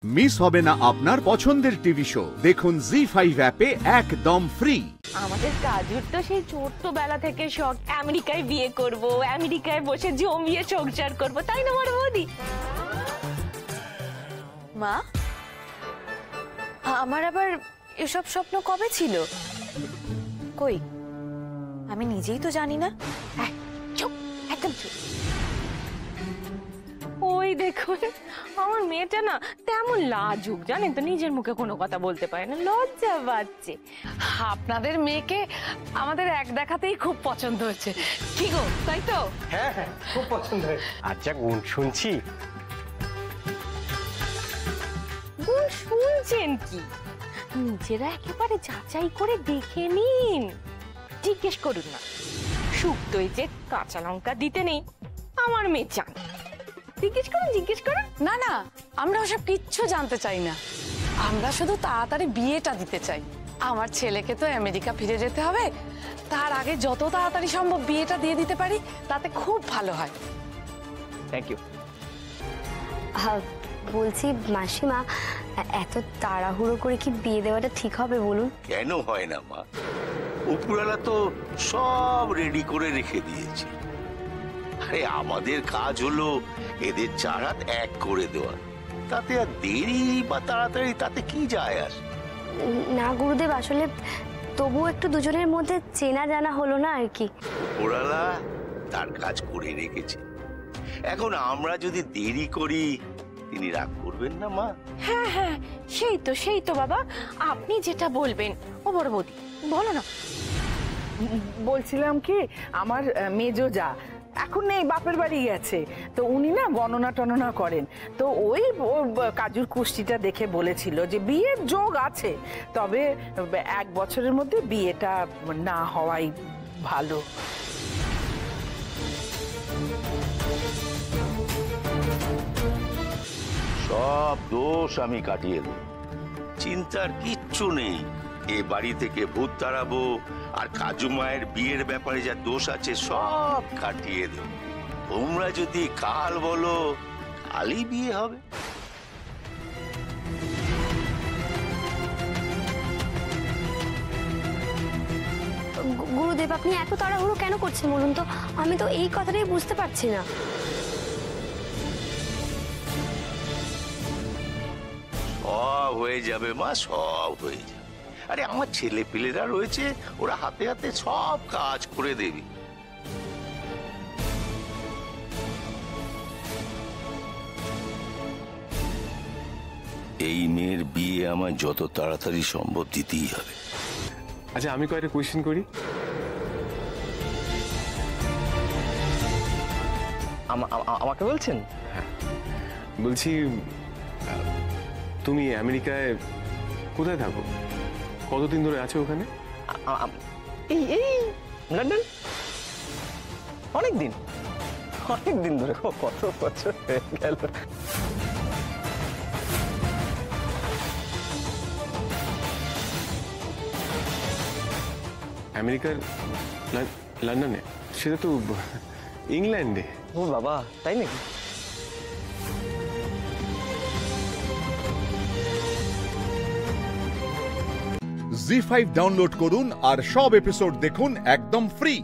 Miss হবে না আপনার পছন্দের টিভি শো। দেখুন জি5 অ্যাপে একদম ফ্রি। আমাদের কাজুর তো সেই ছোট্টবেলা থেকে শখ আমেরিকায় বিয়ে করব, আমেরিকায় বসে জমিয়ে সংসার করব, তাই না বড় বৌদি? মা, আমার আবার এসব স্বপ্ন কবে ছিল? কই, আমি নিজেই তো জানি না। চুপ, একদম চুপ। ওই দেখুন, আমার মেয়েটা না তেমন লাজুক, জানেন তো, নিজের মুখে কোনো কথা বলতে পারে না, লজ্জা পাচ্ছে। আপনাদের মেয়েকে আমাদের এক দেখাতেই খুব পছন্দ হয়েছে, কি গো, তাই তো? হ্যাঁ হ্যাঁ, খুব পছন্দ হয়েছে। আচ্ছা, গুণ শুনছি। গুণ শুনছেন কি? নিজেরা একেবারে যাচাই করে দেখে নিন, জিজ্ঞেস করুন না। শুক্তোয় যে কাঁচা লঙ্কা দিতে নেই, আমার মেয়ে চান। জিজ্ঞেস করুন, জিজ্ঞেস করুন। না না, আমরা ওসব কিচ্ছু জানতে চাই না, আমরা শুধু তাড়াতাড়ি বিয়েটা দিতে চাই। আমার ছেলেকে তো আমেরিকা ফিরে যেতে হবে, তার আগে যত তাড়াতাড়ি সম্ভব বিয়েটা দিয়ে দিতে পারি তাতে খুব ভালো হয়। Thank you. বলছি মাসিমা, এত তাড়াহুড়ো করে কি বিয়ে দেওয়াটা ঠিক হবে বলুন? কেন হয় না মা, উপরওয়ালা তো সব রেডি করে রেখে দিয়েছে। আরে আমাদের কাজ হলো এদের চার হাত এক করে দেওয়া, তাতে আর দেরি বা তাড়াতাড়ি তাতে কি যায় আসে? না গুরুদেব, আসলে তবু একটু দুজনের মধ্যে চেনা জানা হলো না আর কি। উপরওয়ালা তার কাজ করে রেখেছে, এখন আমরা যদি দেরি করি তিনি রাগ করবেন না মা? হ্যাঁ হ্যাঁ, সেই তো বাবা, আপনি যেটা বলবেন। ও বড় বৌদি, বলো না। বলছিলাম কি, আমার মেজো যা এখন নেই, বাপের বাড়ি গেছে, তো উনি না গণনা টননা করেন, তো ওই কাজুর কুষ্টিটা দেখে বলেছিল যে বিয়ের যোগ আছে, তবে 1 বছরের মধ্যে বিয়েটা না হওয়াই ভালো। সব দোষ আমি কাটিয়ে দেব, চিন্তার কিচ্ছু নেই। এ বাড়ি থেকে ভূত তাড়াবো, আর কাজু মায়ের বিয়ের ব্যাপারে যা দোষ আছে সব কাটিয়ে দেব। তোমরা যদি কাল বলো, কালই বিয়ে হবে। গুরুদেব, আপনি এত তাড়াহুড়ো কেন করছেন বলুন তো? আমি তো এই কথাটাই বুঝতে পারছি না। সব হয়ে যাবে মা, সব হয়ে যাবে। আরে আমার ছেলে পেলেরা রয়েছে, ওরা হাতে হাতে সব কাজ করে দেবে। এই মেয়ের বিয়ে আমার যত তাড়াতাড়ি সম্ভব দিতেই হবে। আচ্ছা, আমি কয়েকটা কোয়েশ্চেন করি। আমাকে বলছেন? হ্যাঁ, বলছি তুমি আমেরিকায় কোথায় থাকো, কতদিন ধরে আছো ওখানে? এই লন্ডন। অনেক দিন ধরে, কত বছর হয়ে গেল। আমেরিকার লন্ডনে? সেটা তো ইংল্যান্ডে। ও বাবা, তাই নাকি? জি5 ডাউনলোড করুন আর সব এপিসোড দেখুন একদম ফ্রি।